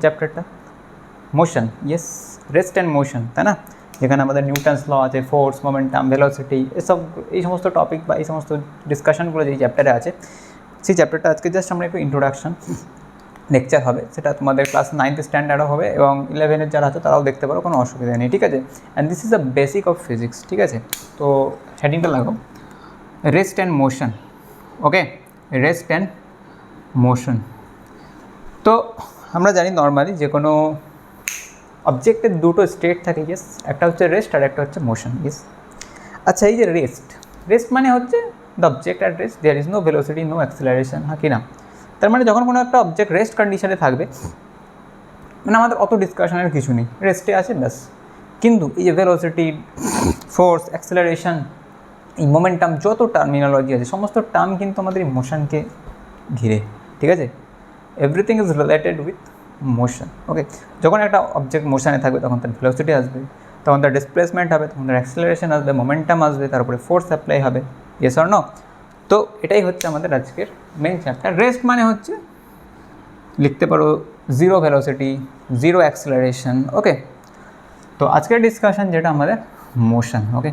চ্যাপ্টারটা motion, yes, rest and motion, তাই না? যেখানে আমাদের নিউটনস ল আছে, ফোর্স, মোমেন্টাম, ভেলোসিটি, এই সমস্ত টপিক বা এই সমস্ত ডিসকাশনগুলো যেই চ্যাপ্টারে আছে, সেই চ্যাপ্টারটা আজকে জাস্ট আমরা একটু ইন্ট্রোডাকশন লেকচার হবে, সেটা তোমাদের ক্লাস 9th স্ট্যান্ডার্ডও হবে এবং 11-এর যারা আছে তারাও দেখতে পারো, কোনো অসুবিধা নেই, ঠিক আছে? And this is the basic of physics, ঠিক আছে? তো হেডিংটা লাগো, rest and motion, okay, rest and motion. তো আমরা জানি নর্মালি যে কোনো অবজেক্টের দুটো স্টেট থাকে, ইয়েস, একটা হচ্ছে রেস্ট আর একটা হচ্ছে মোশন, ইয়েস। আচ্ছা, এই যে রেস্ট মানে হচ্ছে the object at rest, there is no velocity, no acceleration, হ্যাঁ কি না? তার মানে যখন কোনো একটা অবজেক্ট রেস্ট কন্ডিশনে থাকবে, মানে আমাদের অত ডিসকাশনের কিছু নেই, রেস্টে আছে ব্যাস। কিন্তু এই যে ভেলোসিটি, ফোর্স, অ্যাক্সিলারেশন, এই মোমেন্টাম, যত টার্মিনোলজি আছে সমস্ত টার্ম কিন্তু আমাদের এই মোশনকে ঘিরে, ঠিক আছে? Everything is related with motion, okay. যখন একটা অবজেক্ট মোশনে থাকবে তখন তার ভেলোসিটি আসবে, তখন তার ডিসপ্লেসমেন্ট হবে, তখন তার অ্যাক্সিলারেশন আসবে, মোমেন্টাম আসবে, তারপরে ফোর্স অ্যাপ্লাই হবে, ইয়েস অর নো? তো এটাই হচ্ছে আমাদের আজকের মেন চ্যাপ্টার। রেস্ট মানে হচ্ছে লিখতে পারো জিরো ভেলোসিটি, জিরো অ্যাক্সিলারেশন, ওকে। তো আজকের ডিসকাশন যেটা আমাদের মোশন, ওকে।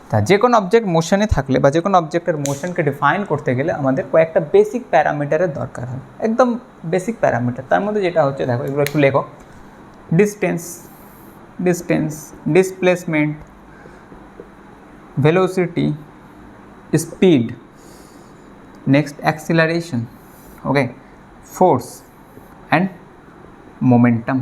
তা যে কোনো অবজেক্ট মোশনে থাকলে বা যে কোনো অবজেক্টের মোশনকে ডিফাইন করতে গেলে আমাদের কয়েকটা বেসিক প্যারামিটারের দরকার হয়, একদম বেসিক প্যারামিটার। তার মধ্যে যেটা হচ্ছে, দেখো এগুলো একটু লেখো, distance, displacement, velocity, speed, next acceleration, okay, force and momentum.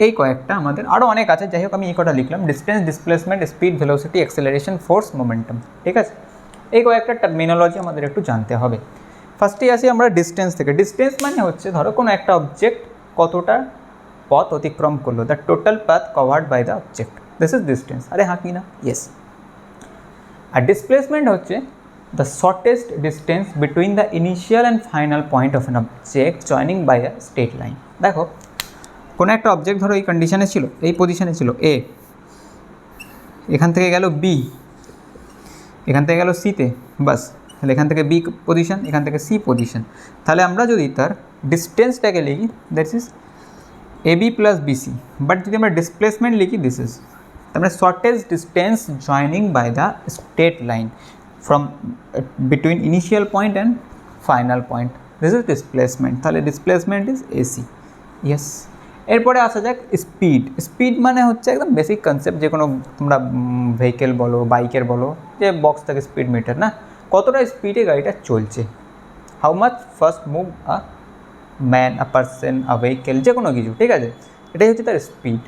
এই কয়েকটা আমাদের, আরও অনেক আছে, যাই হোক আমি এই কটা লিখলাম, distance, displacement, speed, velocity, acceleration, force, momentum, ঠিক আছে? এই কয়েকটা টার্মিনোলজি আমাদের একটু জানতে হবে। ফার্স্টেই আসি আমরা ডিস্টেন্স থেকে। ডিস্টেন্স মানে হচ্ছে ধরো কোনো একটা অবজেক্ট কতটা পথ অতিক্রম করলো, the total path covered by the object, this is distance. আরে হ্যাঁ কি না? ইয়েস। আর ডিসপ্লেসমেন্ট হচ্ছে the shortest distance between the initial and final point of an object joining by a straight line. দেখো কোনো একটা অবজেক্ট ধরো এই কন্ডিশনে ছিল, এই পজিশনে ছিল এ, এখান থেকে গেল বি, এখান থেকে গেল সিতে, বাস। তাহলে এখান থেকে বি পজিশন, এখান থেকে সি পজিশন। তাহলে আমরা যদি তার ডিস্টেন্সটাকে লিখি, that is A B plus BC, but যদি আমরা ডিসপ্লেসমেন্ট লিখি, দিস ইজ তার মানে shortest distance joining by the straight line from between initial point and final point, this is displacement. তাহলে ডিসপ্লেসমেন্ট ইজ এসি, ইয়েস। এরপরে আসা যাক speed মানে হচ্ছে একদম বেসিক কনসেপ্ট, যে কোনো তোমরা ভেহিকেল বলো, বাইকের বলো, যে বক্স থাকে স্পিড মিটার, না, কতটা স্পিডে গাড়িটা চলছে, how much first move a man, a person, a vehicle, যে কোনো কিছু, ঠিক আছে? এটাই হচ্ছে তার স্পিড।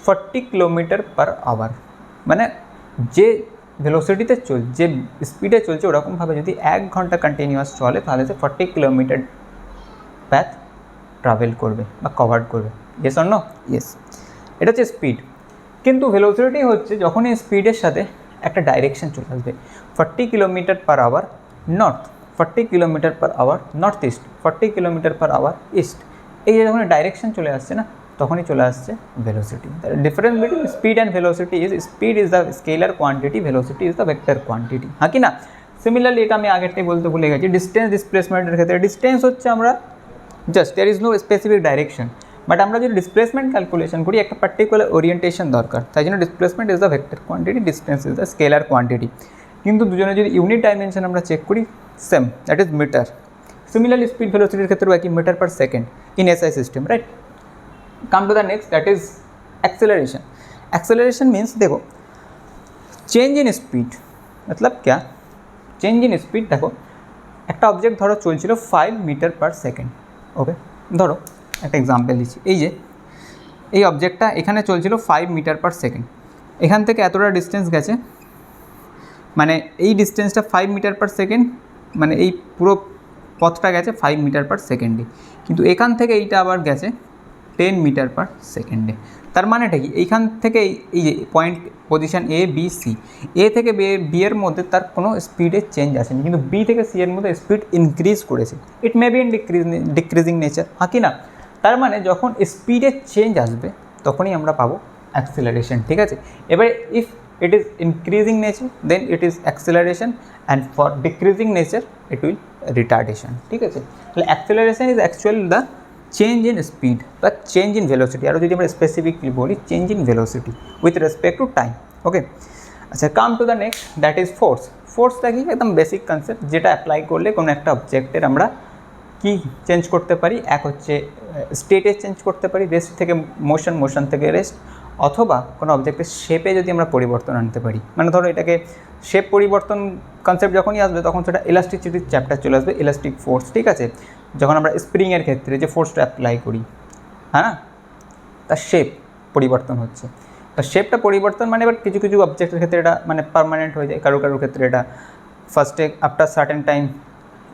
40 কিলোমিটার পার আওয়ার, মানে যে ভেলোসিটিতে যে স্পিডে চলছে ওরকমভাবে যদি 1 ঘন্টা কন্টিনিউয়াস চলে তাহলে সে 40 কিলোমিটার প্যাথ ট্রাভেল করবে বা কভার করবে, ইয়েস অর নো? ইয়েস। এটা হচ্ছে স্পিড। কিন্তু ভেলোসিটি হচ্ছে যখন এই স্পিডের সাথে একটা ডাইরেকশন চলে আসবে, 40 kilometer per hour north, 40 kilometer per hour north east, 40 kilometer per hour east, এই যে যখন ডাইরেকশন চলে আসছে না, তখনই চলে আসছে velocity. Difference between speed and velocity is speed is the scalar quantity, velocity is the vector quantity, হ্যাঁ কি না? সিমিলারলি এটা আমি আগেরটাই বলতে ভুলে গেছি, ডিস্টেন্স ডিসপ্লেসমেন্টের ক্ষেত্রে ডিস্টেন্স হচ্ছে আমরা just there is no specific direction, but আমরা যদি ডিসপ্লেসমেন্ট ক্যালকুলেশন করি একটা পার্টিকুলার ওরিয়েন্টেশন দরকার, তাই জন্য displacement is the vector quantity, distance is the scalar quantity. কিন্তু দুজনে যদি ইউনিট ডাইমেনশন আমরা চেক করি, same, that is metre. Similarly speed ভেলোসিটির ক্ষেত্রেও একই, metre per second in SI system, right? Come to the next, that is acceleration. Acceleration means देखो change in speed, मतलब क्या? চেঞ্জ ইন স্পিড, দেখো একটা অবজেক্ট ধরো চলছিল 5 মিটার পার সেকেন্ড, ওকে। ধরো একটা এক্সাম্পল দিচ্ছি, এই যে এই অবজেক্টটা এখানে চলছিল 5 মিটার পার সেকেন্ড, এখান থেকে এতটা ডিস্টেন্স গেছে, মানে এই ডিস্টেন্সটা 5 মিটার পার সেকেন্ড, মানে এই পুরো পথটা গেছে 5 মিটার পার সেকেন্ডে, কিন্তু এখান থেকে এইটা আবার গেছে 10 মিটার পার সেকেন্ডে। তার মানেটা কি? এইখান থেকে এই যে point position A B C, এ থেকে বি এর মধ্যে তার কোনো স্পিডের চেঞ্জ আসেনি, কিন্তু বি থেকে সি এর মধ্যে স্পিড ইনক্রিজ করেছে, it may be in decreasing nature, হ্যাঁ কি না? তার মানে যখন স্পিডের চেঞ্জ আসবে তখনই আমরা পাবো অ্যাক্সিলারেশন, ঠিক আছে? এবারে if it is increasing nature then it is acceleration and for decreasing nature it will retardation, ঠিক আছে? তাহলে acceleration is actually the change in speed বা চেঞ্জ ইন ভেলোসিটি, আরও যদি আমরা স্পেসিফিকলি বলি change in velocity with respect to time. Okay, আচ্ছা come to the next, that is force. ফোর্সটা কি, একদম বেসিক কনসেপ্ট, যেটা অ্যাপ্লাই করলে কোনো একটা অবজেক্টের আমরা কি চেঞ্জ করতে পারি। এক হচ্ছে স্টেটে চেঞ্জ করতে পারি, রেস্ট থেকে মোশন, মোশন থেকে রেস্ট, অথবা কোনো অবজেক্টের শেপে যদি আমরা পরিবর্তন আনতে পারি। মানে ধরো এটাকে শেপ পরিবর্তন কনসেপ্ট যখনই আসবে তখন সেটা ইলাস্টিসিটির চ্যাপ্টার চলে আসবে, ইলাস্টিক ফোর্স। ঠিক আছে, যখন আমরা স্প্রিংয়ের ক্ষেত্রে যে ফোর্সটা অ্যাপ্লাই করি, হ্যাঁ, তার শেপ পরিবর্তন হচ্ছে। তার শেপটা পরিবর্তন মানে এবার কিছু কিছু অবজেক্টের ক্ষেত্রে এটা মানে পার্মানেন্ট হয়ে যায়, কারো কারোর ক্ষেত্রে এটা ফার্স্টে after certain time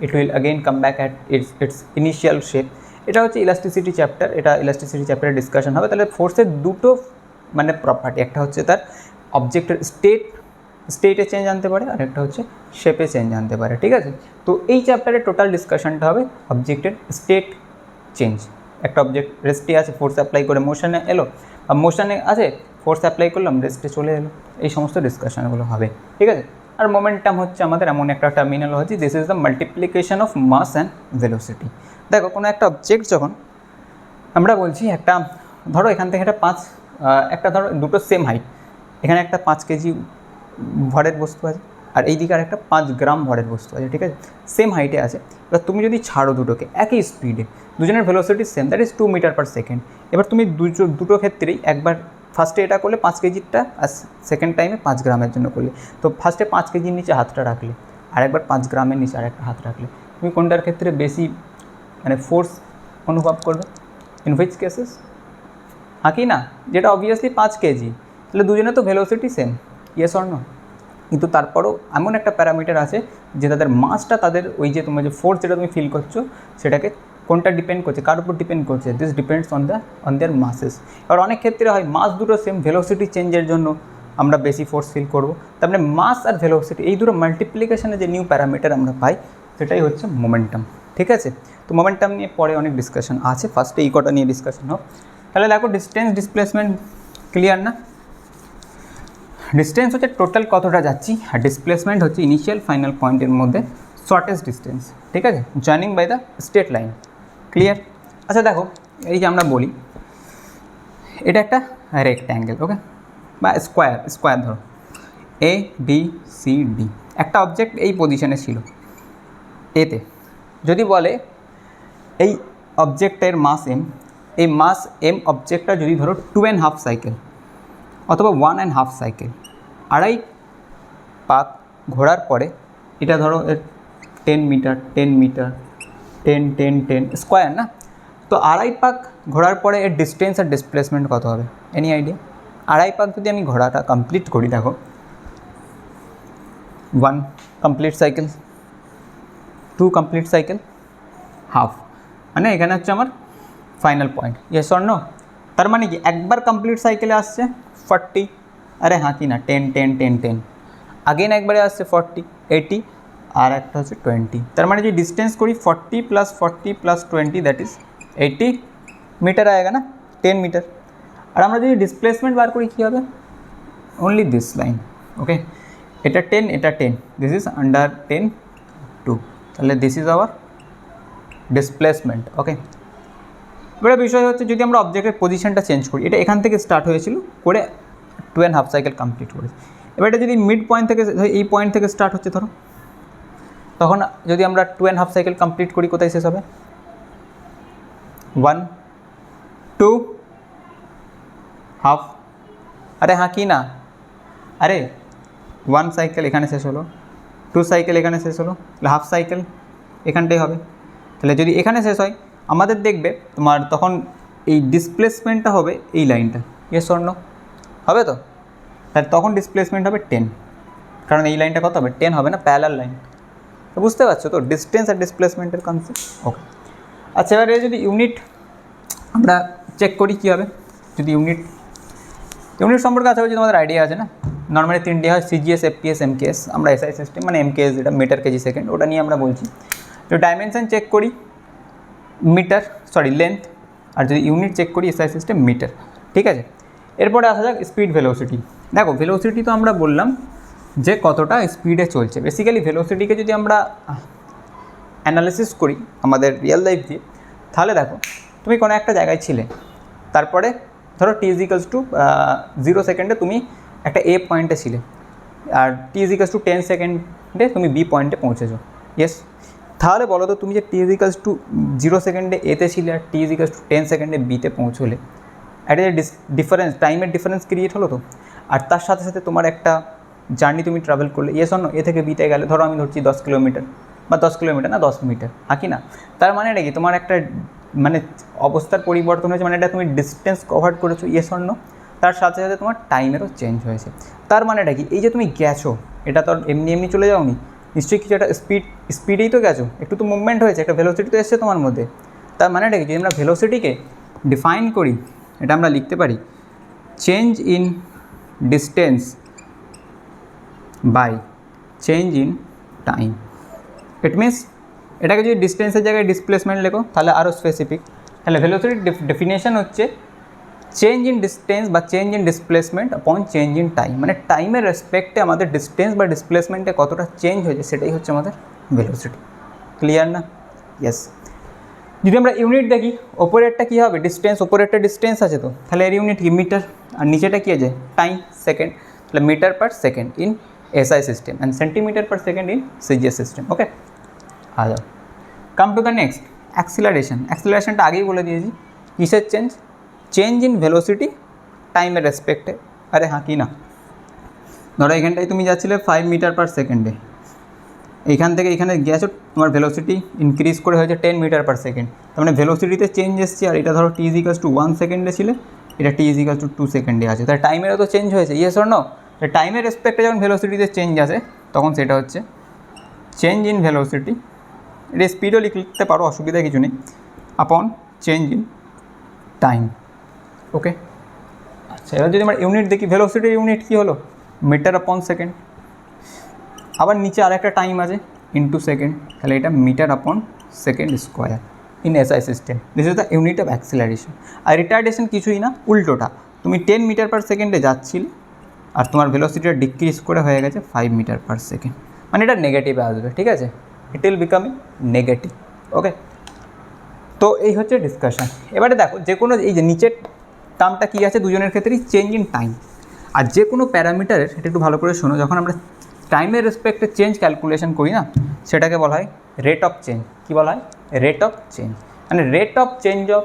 it will again come back at its initial shape. এটা হচ্ছে ইলাস্টিসিটি চ্যাপ্টার, এটা ইলাস্টিসিটি চ্যাপ্টারে ডিসকাশন হবে। তাহলে ফোর্সের দুটো মানে প্রপার্টি, একটা হচ্ছে তার অবজেক্টের স্টেটে চেঞ্জ আনতে পারে, আর একটা হচ্ছে শেপে চেঞ্জ আনতে পারে। ঠিক আছে, তো এই চ্যাপ্টারে টোটাল ডিসকাশনটা হবে অবজেক্টের স্টেট চেঞ্জ। একটা অবজেক্ট রেস্টে আছে, ফোর্স অ্যাপ্লাই করে মোশনে এলো, আর মোশনে আছে, ফোর্স অ্যাপ্লাই করলাম, রেস্টে চলে এলো, এই সমস্ত ডিসকাশনগুলো হবে। ঠিক আছে, আর মোমেন্টাম হচ্ছে আমাদের এমন একটা terminology, this is the multiplication of mass and velocity. দেখো কোনো একটা অবজেক্ট যখন আমরা বলছি, একটা ধরো এখান থেকে একটা ধরো দুটো সেম হাইট, এখানে একটা 5 কেজি ভরের বস্তু আছে, আর এই দিকে আর একটা 5 গ্রাম ভরের বস্তু আছে। ঠিক আছে, সেম হাইটে আছে। এবার তুমি যদি ছাড়ো দুটোকে একই স্পিডে, দুজনের velocity same, that is 2 meter per second. এবার তুমি দুটো ক্ষেত্রেই একবার ফার্স্টে এটা করলে 5 কেজিরটা, আর সেকেন্ড টাইমে 5 গ্রামের জন্য করলে, তো ফার্স্টে 5 কেজির নিচে হাতটা রাখলে, আর একবার 5 গ্রামের নিচে আর একটা হাত রাখলে, তুমি কোনটার ক্ষেত্রে বেশি মানে ফোর্স অনুভব করবে? In which cases? হ্যাঁ কি না, যেটা অবভিয়াসলি 5 কেজি, তাহলে দুজনে তো velocity same, yes or no? কিন্তু তারপরেও এমন একটা প্যারামিটার আছে যে তাদের মাসটা, তাদের ওই যে তোমার যে ফোর্স যেটা তুমি ফিল করছো, সেটাকে কোনটা ডিপেন্ড করছে, কার উপর ডিপেন্ড করছে? This depends on their মাসেস। এবার অনেক ক্ষেত্রে হয় মাস দুটো সেম, ভেলোসিটি চেঞ্জের জন্য আমরা বেশি ফোর্স ফিল করবো। তার মানে মাস আর ভেলোসিটি এই দুটো মাল্টিপ্লিকেশনে যে নিউ প্যারামিটার আমরা পাই, সেটাই হচ্ছে মোমেন্টাম। ঠিক আছে, তো মোমেন্টাম নিয়ে পরে অনেক ডিসকাশন আছে, ফার্স্টে এই কটা নিয়ে ডিসকাশন হোক। তাহলে দেখো ডিস্টেন্স ডিসপ্লেসমেন্ট ক্লিয়ার না? ডিস্টেন্স হচ্ছে টোটাল কতটা যাচ্ছি, আর ডিসপ্লেসমেন্ট হচ্ছে ইনিশিয়াল ফাইনাল পয়েন্টের মধ্যে শর্টেস্ট ডিস্টেন্স। ঠিক আছে, joining by the straight line. Clear? আচ্ছা দেখো, এই যে আমরা বলি এটা একটা রেক্ট্যাঙ্গেল, ওকে, বা স্কোয়ার ধরো এ বি সি ডি। একটা অবজেক্ট এই পজিশনে ছিল এতে, যদি বলে এই অবজেক্টের মাস এম, এই মাস এম অবজেক্টটা যদি ধরো 2.5 সাইকেল অথবা 1.5 সাইকেল, আড়াই পাক ঘোরার পরে, এটা ধরো 10 মিটার 10 মিটার 10 10 10 স্কোয়ার না, তো আড়াই পাক ঘোরার পরে এর ডিস্টেন্স আর ডিসপ্লেসমেন্ট কত হবে? Any idea? আড়াই পাক যদি আমি ঘোরাটা কমপ্লিট করি, দেখো 1 complete cycle, 2 complete cycle, half, মানে এখানে হচ্ছে আমার final point, yes or no? তার মানে কি একবার কমপ্লিট সাইকেলে আসছে 40, আরে হ্যাঁ কি না 10 10 10 10, আগেন একবারে আসছে 40 80, আর একটা হচ্ছে 20। তার মানে যে ডিস্টেন্স করি 40 + 40 + 20, দ্যাট ইজ 80 মিটার আएगा না, 10 মিটার। আর আমরা যদি ডিসপ্লেসমেন্ট বার করি কী হবে? অনলি দিস লাইন, ওকে, এটা 10 এটা 10, দিস ইজ আন্ডার 10 2, তাহলে দিস ইজ আওয়ার ডিসপ্লেসমেন্ট। ওকে, এবার বিষয় হচ্ছে যদি আমরা অবজেক্টের পজিশনটা চেঞ্জ করি, এটা এখান থেকে স্টার্ট হয়েছিল করে 2.5 সাইকেল কমপ্লিট করেছে, এবার এটা যদি মিড পয়েন্ট থেকে, এই পয়েন্ট থেকে স্টার্ট হচ্ছে ধরো, তখন যদি আমরা 2.5 সাইকেল কমপ্লিট করি, কোথায় শেষ হবে? 1 2 হাফ, আরে হ্যাঁ কি না, আরে 1 সাইকেল এখানে শেষ হলো, 2 সাইকেল এখানে শেষ হলো, তাহলে হাফ সাইকেল এখানটাই হবে। তাহলে যদি এখানে শেষ হয়, আমাদের দেখবে তোমার তখন এই ডিসপ্লেসমেন্টটা হবে এই লাইনটা, ইয়েস অর নো? হবে তো? তাহলে তখন ডিসপ্লেসমেন্ট হবে 10, কারণ এই লাইনটা কত হবে? 10 হবে না, প্যারালাল লাইন। তো বুঝতে পারছো তো ডিস্টেন্স আর ডিসপ্লেসমেন্টের কনসেপ্ট? ওকে, আচ্ছা এবারে যদি ইউনিট আমরা চেক করি কী হবে, যদি ইউনিট সম্পর্কে আশা করছি তোমাদের আইডিয়া আছে না? নর্মালি 3টে হয়, সিজিএস, এফপিএস, এমকেএস। আমরা এসআই সিস্টেম মানে এমকেএস যেটা মিটার কেজি সেকেন্ড, ওটা নিয়ে আমরা বলছি। তো ডাইমেনশন চেক করি মিটার, লেন্থ, আর যদি ইউনিট চেক করি এসআই সিস্টেম মিটার। ঠিক আছে, এরপরে আসা যাক স্পিড ভেলোসিটি। দেখো ভেলোসিটি তো আমরা বললাম যে কতটা স্পিডে চলছে। বেসিক্যালি ভেলোসিটিকে যদি আমরা অ্যানালিসিস করি আমাদের রিয়েল লাইফ দিয়ে, তাহলে দেখো তুমি কোনো একটা জায়গায় ছিলে, তারপরে ধরো t = 0 সেকেন্ডে তুমি একটা A পয়েন্টে ছিলে, আর t = 10 সেকেন্ডে তুমি B পয়েন্টে পৌঁছেছো। ইয়েস, তাহলে বলো তো তুমি যে t = 0 সেকেন্ডে এতে ছিলে আর t = 10 সেকেন্ডে বিতে পৌঁছলে, একটা যে ডিফারেন্স, টাইমের ডিফারেন্স ক্রিয়েট হলো তো। আর তার সাথে সাথে তোমার একটা জার্নি তুমি ট্রাভেল করলে, ইয়েস অর নো, এ থেকে বিতে গেলে ধরো আমি ধরছি 10 কিলোমিটার, বা 10 কিলোমিটার না 10 মিটার, কি না? তার মানে এটা কি তোমার একটা মানে অবস্থার পরিবর্তন হয়েছে, মানে এটা তুমি ডিস্টেন্স কভার করেছো, ইয়েস অর নো। তার সাথে সাথে তোমার টাইমেরও চেঞ্জ হয়েছে। তার মানে এটা কি, এই যে তুমি গেছো, এটা তো এমনি এমনি চলে যাওনি, নিশ্চয়ই কিছু একটা স্পিডেই তো গেছো, একটু তো মুভমেন্ট হয়েছে, একটা ভেলোসিটি তো এসছে তোমার মধ্যে। তার মানে এটা কি, যদি আমরা ভেলোসিটিকে ডিফাইন করি, এটা আমরা লিখতে পারি change in distance by change in time. It means এটাকে যদি ডিস্টেন্সের জায়গায় ডিসপ্লেসমেন্ট লেখো তাহলে আরও স্পেসিফিক। তাহলে ভেলোসিটির ডেফিনেশন হচ্ছে চেঞ্জ ইন ডিস্টেন্স বা চেঞ্জ ইন ডিসপ্লেসমেন্ট আপন চেঞ্জ ইন টাইম, মানে টাইমের রেসপেক্টে আমাদের ডিস্টেন্স বা ডিসপ্লেসমেন্টে কতটা চেঞ্জ হয়েছে সেটাই হচ্ছে আমাদের ভেলোসিটি। ক্লিয়ার না? ইয়েস। যদি আমরা ইউনিট দেখি, ওপরেরটা কী হবে, ডিস্টেন্স, ওপরেরটা ডিস্টেন্স আছে তো, তাহলে এর ইউনিট কি, মিটার, আর নিচেটা কী আছে, টাইম, সেকেন্ড, তাহলে metre per second in SI system and centimetre per second in CGS system. Okay, आ जाओ, come to the next acceleration. एक्सिलारेशनটা আগেই বলে দিয়েছি, কিসের চেঞ্জ, চেঞ্জ ইন ভেলোসিটি টাইমের রেসপেক্টে। আরে হ্যাঁ কি না, ধরো এখানটায় তুমি যাচ্ছিলে 5 মিটার পার সেকেন্ডে, এইখান থেকে এখানে গেছো, তোমার ভেলোসিটি ইনক্রিজ করে হয়েছে 10 মিটার পার সেকেন্ড, তার মানে ভেলোসিটিতে চেঞ্জ এসছে। আর এটা ধরো t = 1 সেকেন্ডে ছিল, এটা t = 2 সেকেন্ডে আছে, তাই টাইমেরও তো চেঞ্জ হয়েছে, ইয়েস অর নো। টাইমের রেসপেক্টে যখন ভেলোসিটিতে চেঞ্জ আসে তখন সেটা হচ্ছে চেঞ্জ ইন ভেলোসিটি, এটা স্পিডও লিখতে পারো, অসুবিধা কিছু নেই, আপন চেঞ্জ ইন টাইম। ওকে, আচ্ছা, এবার যদি আমরা ইউনিট দেখি, ভেলোসিটির ইউনিট কী হলো, মিটার আপন সেকেন্ড। আবার নিচে আরেকটা টাইম আছে ইনটু সেকেন্ড, তাহলে এটা meter upon second square in SI system. This is the unit of acceleration. আর রিটার্ডেশন কিছুই না, উল্টোটা, তুমি 10 মিটার পার সেকেন্ডে যাচ্ছিলে আর তোমার ভেলোসিটিটা ডিক্রিজ করে হয়ে গেছে 5 মিটার পার সেকেন্ড, মানে এটা নেগেটিভে আসবে, ঠিক আছে, ইট উইল বিকামিং নেগেটিভ। ওকে, তো এই হচ্ছে ডিসকাশন। এবারে দেখো, যে কোনো এই যে নিচের টার্মটা কী আছে, দুজনের ক্ষেত্রেই চেঞ্জ ইন টাইম। আর যে কোনো প্যারামিটারের, এটা একটু ভালো করে শোনো, যখন আমরা টাইমের রেসপেক্টে চেঞ্জ ক্যালকুলেশন করি না, সেটাকে বলা হয় রেট অফ চেঞ্জ। কী বলা হয়, রেট অফ চেঞ্জ, মানে rate of change of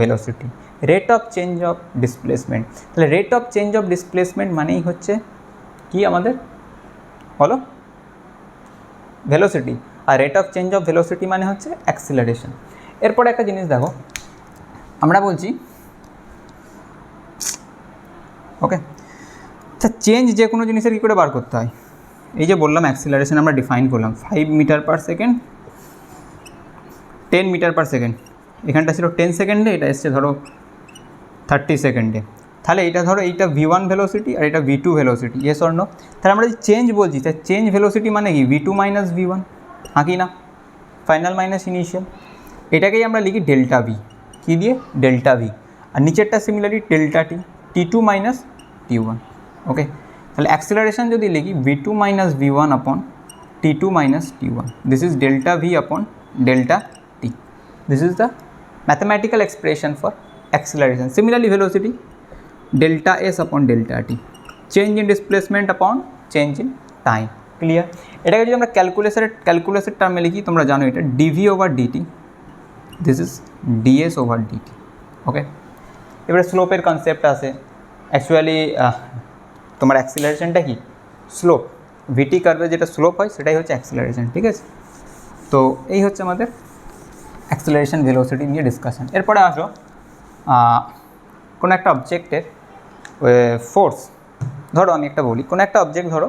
velocity, rate of change of displacement. তাহলে rate of change of displacement মানেই হচ্ছে কি আমাদের, বলো, ভেলোসিটি। আর rate of change of velocity মানে হচ্ছে অ্যাক্সিলারেশন। এরপরে একটা জিনিস দেখো, আমরা বলছি ওকে, আচ্ছা, চেঞ্জ যে কোনো জিনিসের কী করে বার করতে হয়, এই যে বললাম অ্যাক্সিলারেশন আমরা ডিফাইন করলাম 5 meter per second, 10 meter per second, এখানটা ছিল 10 সেকেন্ডে, এটা এসছে ধরো 30 সেকেন্ডে। তাহলে এটা ধরো এইটা V1 ভেলোসিটি আর এটা V2 velocity, yes or no. তাহলে আমরা যদি চেঞ্জ বলছি, তাহলে চেঞ্জ ভেলোসিটি মানে কি, V2 মাইনাস V1, কি না, ফাইনাল মাইনাস ইনিশিয়াল। এটাকেই আমরা লিখি ডেল্টা ভি, কী দিয়ে, ডেল্টা ভি। আর নিচেরটা similarly delta T, T2 minus T1। Okay, তাহলে অ্যাক্সিলারেশন যদি লিখি V2 minus V1 upon T2 minus T1, this is delta V upon delta T. This is the mathematical expression for acceleration. Similarly velocity delta s upon delta t, change in displacement upon change in time. Clear? এটাকে যদি আমরা ক্যালকুলেশনের টার্মে লিখি, তোমরা জানো এটা dv over dt, this is ds over dt। ওকে, এবারে স্লোপের concept আছে। অ্যাকচুয়ালি তোমার অ্যাক্সিলারেশনটা কি, স্লোপ, ভিটি কার্ভে যেটা স্লোপ হয় সেটাই হচ্ছে অ্যাক্সিলারেশন, ঠিক আছে। তো এই হচ্ছে আমাদের অ্যাক্সিলারেশন ভেলোসিটি নিয়ে ডিসকাশন। এরপরে আসো কোনো একটা অবজেক্টের ফোর্স, ধরো আমি একটা বলি, কোনো একটা অবজেক্ট ধরো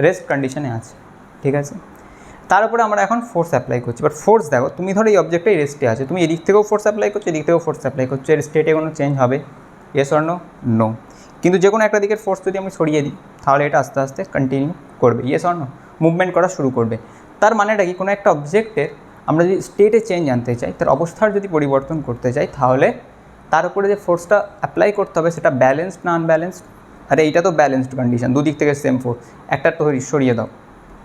রেস্ট কন্ডিশনে আছে, ঠিক আছে, তার উপরে আমরা এখন ফোর্স অ্যাপ্লাই করছি। বাট ফোর্স দেখো, তুমি ধরো এই অবজেক্টটাই রেস্টে আছে, তুমি এদিক থেকেও ফোর্স অ্যাপ্লাই করছো, এদিক থেকেও ফোর্স অ্যাপ্লাই করছো, এর স্টেটে কোনো চেঞ্জ হবে, ইয়েস অর নো, নো। কিন্তু যে কোনো একটা দিকের ফোর্স যদি আমি সরিয়ে দিই তাহলে এটা আস্তে আস্তে কন্টিনিউ করবে, ইয়েস অর নো, মুভমেন্ট করা শুরু করবে। তার মানেটা কি, কোনো একটা অবজেক্টের আমরা যদি স্টেটে চেঞ্জ আনতে চাই, তার অবস্থার যদি পরিবর্তন করতে চাই, তাহলে তার উপরে যে ফোর্সটা অ্যাপ্লাই করতে হবে সেটা ব্যালেন্সড না আনব্যালেন্সড। আরে এইটা তো ব্যালেন্সড কন্ডিশন, দুদিক থেকে সেম ফোর্স, একটা তো সরিয়ে দাও,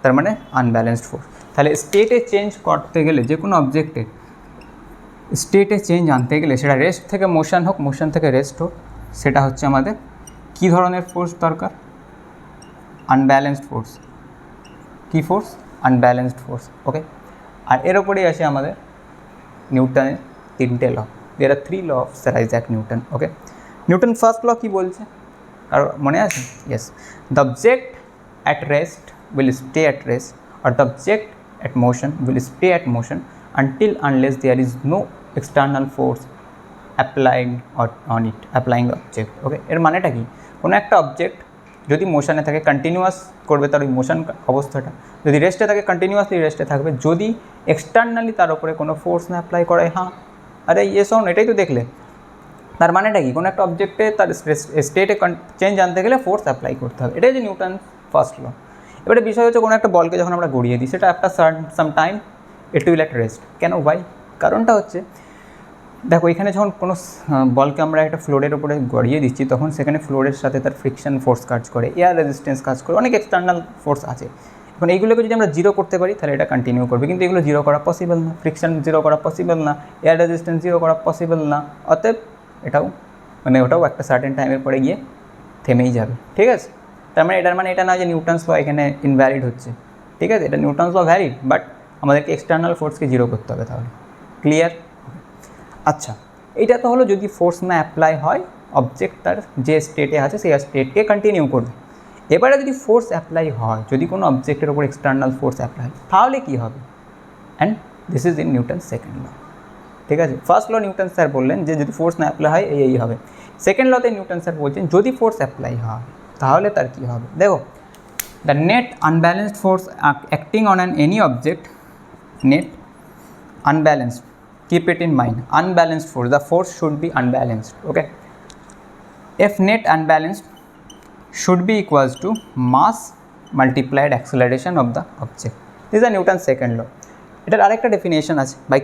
তার মানে আনব্যালেন্সড ফোর্স। তাহলে স্টেটে চেঞ্জ করতে গেলে যে কোনো অবজেক্টের স্টেটে চেঞ্জ আনতে গেলে সেটা রেস্ট থেকে মোশন হোক, মোশন থেকে রেস্ট হোক, সেটা হচ্ছে আমাদের কী ধরনের ফোর্স দরকার? Unbalanced force. কী ফোর্স? Unbalanced force. ওকে, আর এর ওপরেই আসে আমাদের নিউটনের 3টে law. There are 3 law of sir Isaac Newton. Okay, Newton first law কী বলছে আর মনে আছে? Yes, the object at rest will stay at rest, or the object at motion will stay at motion until unless there is no external force applied on it, applying the object. ওকে, এর মানেটা কি? কোনো একটা object যদি মোশনে থাকে continuous করবে তার ওই মোশন অবস্থাটা, যদি রেস্টে থাকে কন্টিনিউয়াসলি রেস্টে থাকবে, যদি এক্সটার্নালি তার উপরে কোনো ফোর্স না অ্যাপ্লাই করে। হ্যাঁ, আরে ইয়ে শোন, এটাই তো দেখলে। তার মানেটা কি? কোনো একটা অবজেক্টে তার স্টেটে চেঞ্জ আনতে গেলে ফোর্স অ্যাপ্লাই করতে হবে। এটাই যে নিউটন ফার্স্ট ল। এবারে বিষয় হচ্ছে কোনো একটা বলকে যখন আমরা গড়িয়ে দিই, সেটা after some time it will at rest. কেন? ওয়াই? কারণটা হচ্ছে, দেখো এখানে যখন কোনো বলকে আমরা একটা ফ্লোরের উপরে গড়িয়ে দিচ্ছি, তখন সেখানে ফ্লোরের সাথে তার ফ্রিকশন ফোর্স কাজ করে, এয়ার রেজিস্ট্যান্স কাজ করে, অনেক এক্সটার্নাল ফোর্স আছে। এখন এইগুলোকে যদি আমরা জিরো করতে পারি তাহলে এটা কন্টিনিউ করবে, কিন্তু এগুলো জিরো করা পসিবল না, ফ্রিকশন জিরো করা পসিবল না, এয়ার রেজিস্ট্যান্স জিরো করা পসিবল না। অতএব এটাও ওটাও একটা সার্টেন টাইমের পরে গিয়ে থেমেই যাবে। ঠিক আছে, তার মানে এটার মানে এটা না যে নিউটনস ল এখানে ইনভ্যালিড হচ্ছে। ঠিক আছে, এটা নিউটনস ল ভ্যালিড, বাট আমাদেরকে এক্সটার্নাল ফোর্সকে জিরো করতে হবে। তাহলে ক্লিয়ার? আচ্ছা, এইটা তো হলো যদি ফোর্স না অ্যাপ্লাই হয়, অবজেক্ট তার যে স্টেটে আছে সেই স্টেটকে কন্টিনিউ করবে। এবারে যদি ফোর্স অ্যাপ্লাই হয়, যদি কোনো অবজেক্টের ওপর এক্সটার্নাল ফোর্স অ্যাপ্লাই হয়, তাহলে কী হবে? And this is in Newton second law. ঠিক আছে, ফার্স্ট ল নিউটন স্যার বললেন যে যদি ফোর্স না অ্যাপ্লাই হয় এই হবে। সেকেন্ড লতে নিউটন স্যার বলছেন যদি ফোর্স অ্যাপ্লাই হয় তাহলে তার কী হবে? দেখো, the net unbalanced force acting on an any object, net unbalanced, keep it in mind, unbalanced force, the force should be unbalanced. Okay, if net unbalanced should be equals to mass multiplied acceleration of the object. This is a Newton's second law. এটার আরেকটা definition আছে by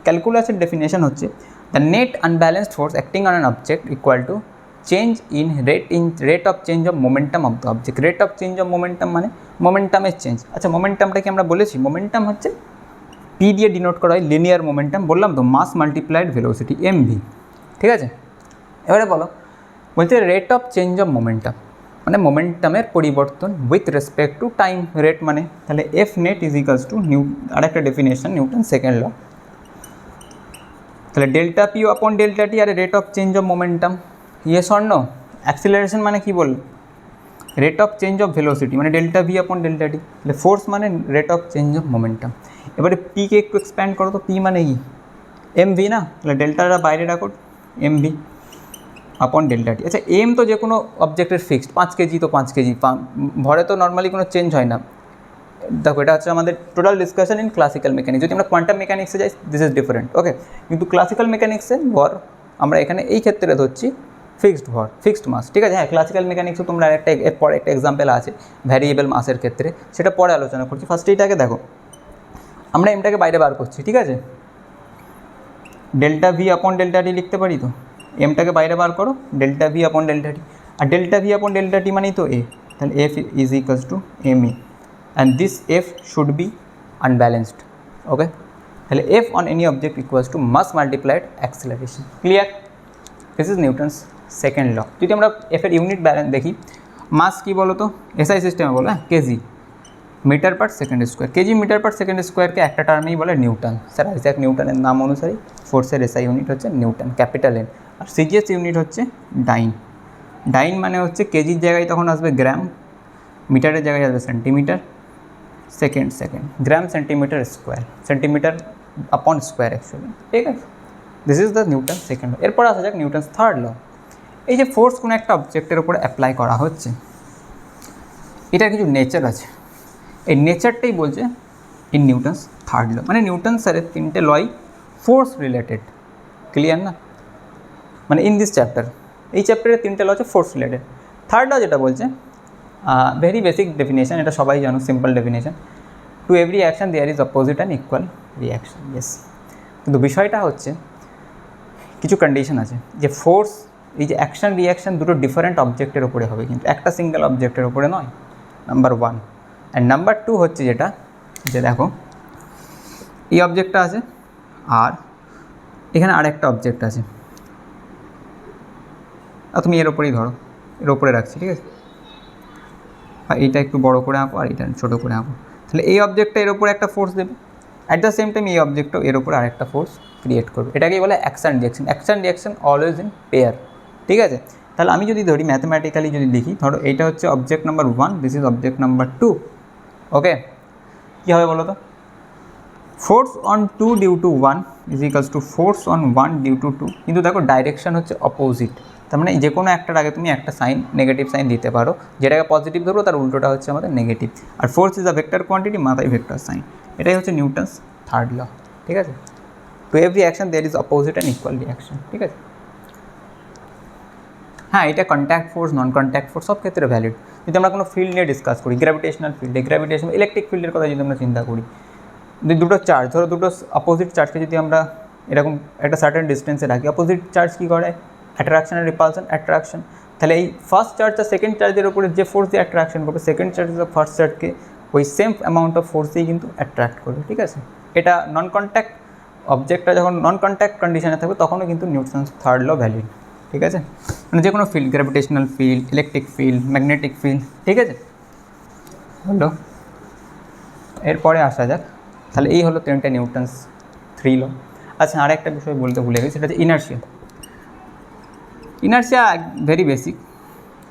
ক্যালকুলাসের definition হচ্ছে the net unbalanced force acting on an object equal to change in rate of change of momentum of the object. Rate of change of momentum মানে মোমেন্টামের change. আচ্ছা, মোমেন্টামটা কি আমরা বলেছি? Momentum হচ্ছে পি দিয়ে denote করা হয়, লিনিয়ার মোমেন্টাম। বললাম তো, মাস মাল্টিপ্লাইড ভেলোসিটি, এমভি। ঠিক আছে, এবারে বলো, বলছে rate of change of momentum মানে মোমেন্টামের পরিবর্তন with respect to time. Rate মানে তাহলে F net is equals to আরেকটা ডেফিনেশন নিউটন সেকেন্ড ল। তাহলে delta P upon delta T আর rate of change of momentum. ইয়ে স্বর্ণ, অ্যাক্সিলারেশন মানে কি বলল? Rate of change of velocity মানে delta V upon delta T. তাহলে ফোর্স মানে rate of change of momentum. এবারে পিকে একটু এক্সপ্যান্ড করো তো, পি মানে কি? এম ভি না? তাহলে ডেল্টাটা বাইরে রাখো, এম ভি আপন ডেল্টা টি। আচ্ছা, এম তো যে কোনো অবজেক্টের ফিক্সড, 5 কেজি তো 5 কেজি, ভরে তো নর্মালি কোনো চেঞ্জ হয় না। দেখো, এটা হচ্ছে আমাদের total discussion in classical mechanics. যদি আমরা কোয়ান্টাম মেকানিক্সে যাই, দিস ইজ ডিফারেন্ট। ওকে, কিন্তু ক্লাসিক্যাল মেকানিক্সে ভর আমরা এখানে এই ক্ষেত্রে ধরছি ফিক্সড ভর, ফিক্সড মাস। ঠিক আছে, হ্যাঁ, ক্লাসিক্যাল মেকানিক্সও তোমরা এরপর একটা এক্সাম্পল আছে ভ্যারিয়েবল মাসের ক্ষেত্রে, সেটা পরে আলোচনা করছি। ফার্স্ট এইটাকে দেখো, আমরা এমটাকে বাইরে বার করছি। ঠিক আছে, delta V upon delta T লিখতে পারি তো, এমটাকে বাইরে বার করো, delta V upon delta T. আর delta V upon delta T মানেই তো এ, তাহলে F is equals to M E, and this F should be unbalanced. Okay, তাহলে F on any object equals to mass multiplied acceleration. Clear? This is Newton's second law. যদি আমরা এফের unit balance দেখি, মাস কী বলো তো? SI সিস্টেমে বলো, হ্যাঁ, KG metre per second square. KG metre per second স্কোয়ারকে একটা টার্মেই বলে নিউটন। স্যার আইজ্যাক নিউটনের নাম অনুসারে ফোর্সের এসআই ইউনিট হচ্ছে নিউটন, ক্যাপিটাল এন। আর সিজিএস ইউনিট হচ্ছে ডাইন। ডাইন মানে হচ্ছে কেজির জায়গায় তখন আসবে গ্রাম, মিটারের জায়গায় আসবে centimeter, second gram centimeter square, centimeter upon square actually. ঠিক আছে, this is the Newton second law. এরপর আসা যাক নিউটনস থার্ড ল। এই যে ফোর্স কোনো একটা অবজেক্টের উপরে অ্যাপ্লাই করা হচ্ছে, এটার কিছু নেচার আছে। এই নেচারটাই বলছে ইন নিউটনস থার্ড ল। মানে নিউটন স্যারের 3টে লই ফোর্স রিলেটেড। ক্লিয়ার না? মানে ইন দিস চ্যাপ্টার, এই চ্যাপ্টারের 3টে ল হচ্ছে ফোর্স রিলেটেড। থার্ড ল যেটা বলছে, ভেরি বেসিক ডেফিনেশন, এটা সবাই জানো, simple definition, to every action there is opposite and equal reaction. Yes, কিন্তু বিষয়টা হচ্ছে কিছু কন্ডিশন আছে যে ফোর্স, এই যে অ্যাকশন রিয়াকশন দুটো ডিফারেন্ট অবজেক্টের উপরে হবে, কিন্তু একটা সিঙ্গেল অবজেক্টের উপরে নয়, নাম্বার 1। অ্যান্ড নাম্বার 2 হচ্ছে যেটা, যে দেখো এই অবজেক্টটা আছে আর এখানে আর একটা অবজেক্ট আছে, আর তুমি এর ওপরেই ধরো, এর ওপরে রাখছি, ঠিক আছে, আর এইটা একটু বড় করে আঁকো আর এটা ছোটো করে আঁকো, তাহলে এই অবজেক্টটা এর ওপরে একটা ফোর্স দেবে, অ্যাট দ্য সেম টাইম এই অবজেক্টটাও এর ওপরে আরেকটা ফোর্স ক্রিয়েট করবে। এটাকেই বলে action reaction. Action reaction always in pair, ঠিক আছে। তাহলে আমি যদি ধরি ম্যাথমেটিক্যালি যদি লিখি, ধরো এইটা হচ্ছে object number 1, this is object number 2, okay. কী হবে বলো তো, force on 2 due to 1 is equals to force on 1 due to 2, কিন্তু দেখো ডাইরেকশন হচ্ছে অপোজিট, তার মানে যে কোনো একটার আগে তুমি একটা সাইন, নেগেটিভ সাইন দিতে পারো, যেটাকে পজিটিভ ধরবো তার উল্টোটা হচ্ছে আমাদের নেগেটিভ। আর force is a vector quantity, মাথায় ভেক্টর সাইন, এটাই হচ্ছে নিউটনস থার্ড ল, ঠিক আছে। To every action there is opposite and equal reaction, ঠিক আছে। হ্যাঁ, এটা contact force, non contact force সব ক্ষেত্রে ভ্যালিড। যদি আমরা কোনো ফিল্ড নিয়ে ডিসকাস করি, গ্র্যাভিটেশনাল ফিল্ডে, গ্র্যাভিটেশনাল ইলেকট্রিক ফিল্ডের কথা যদি আমরা চিন্তা করি, দুটো চার্জ, ধরো দুটো অপোজিট চার্জকে যদি আমরা এরকম একটা সার্টেন ডিস্টেন্সে রাখি, অপোজিট চার্জ কী করে, অ্যাট্রাকশন আর রিপালশন, অ্যাট্রাকশন। তাহলে এই ফার্স্ট চার্জ আর সেকেন্ড চার্জের উপরে যে ফোর্স দিয়ে অ্যাট্রাকশন করবে, সেকেন্ড চার্জ আর ফার্স্ট চার্জকে ওই সেম অ্যামাউন্ট অফ ফোর্স দিয়ে কিন্তু অ্যাট্রাক্ট করবে, ঠিক আছে। এটা নন কন্ট্যাক্ট অবজেক্টটা যখন নন কন্ট্যাক্ট কন্ডিশনে থাকবে তখনও কিন্তু নিউটনস থার্ড ল ভ্যালিড, ঠিক আছে। মানে যে কোনো field, gravitational field, electric field, magnetic field, ঠিক আছে। হলো, এরপরে আসা যাক, তাহলে এই হলো 3টে নিউটনস 3 ল। আচ্ছা, আর একটা বিষয় বলতে ভুলে গেছি, সেটা হচ্ছে ইনার্শিয়া। ইনার্শিয়া ভেরি বেসিক,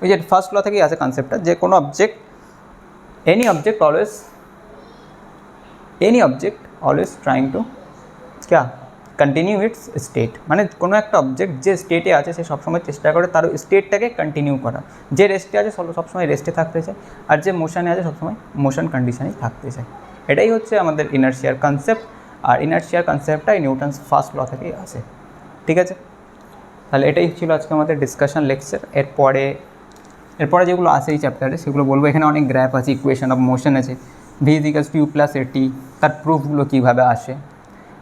ওই যে ফার্স্ট ল থেকেই আছে কনসেপ্টটা, যে কোনো object, any object always trying to ক্যা কন্টিনিউ ইটস স্টেট, মানে কোনো একটা অবজেক্ট যে স্টেটে আছে সে সবসময় চেষ্টা করে তার স্টেটটাকে কন্টিনিউ করা, যে রেস্টে আছে সবসময় রেস্টে থাকতে চায়, আর যে মোশনে আছে সবসময় মোশন কন্ডিশনেই থাকতে চায়। এটাই হচ্ছে আমাদের ইনার্শিয়ার কনসেপ্ট, আর ইনার্শিয়ার কনসেপ্টটাই নিউটনস ফার্স্ট ল থেকেই আছে, ঠিক আছে। তাহলে এটাই ছিল আজকে আমাদের ডিসকাশন লেকচার। এরপরে যেগুলো আছে এই চ্যাপ্টারে সেগুলো বলবো। এখানে অনেক গ্র্যাফ আছে, ইকুয়েশন অফ মোশন আছে, V is equals to U plus AT, তার প্রুফগুলো কীভাবে আসে,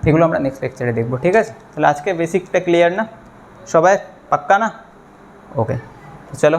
এগুলো আমরা নেক্সট লেকচারে দেখবো, ঠিক আছে। তাহলে আজকে বেসিকটা ক্লিয়ার না সবাই, পাক্কা না? ওকে, চলো।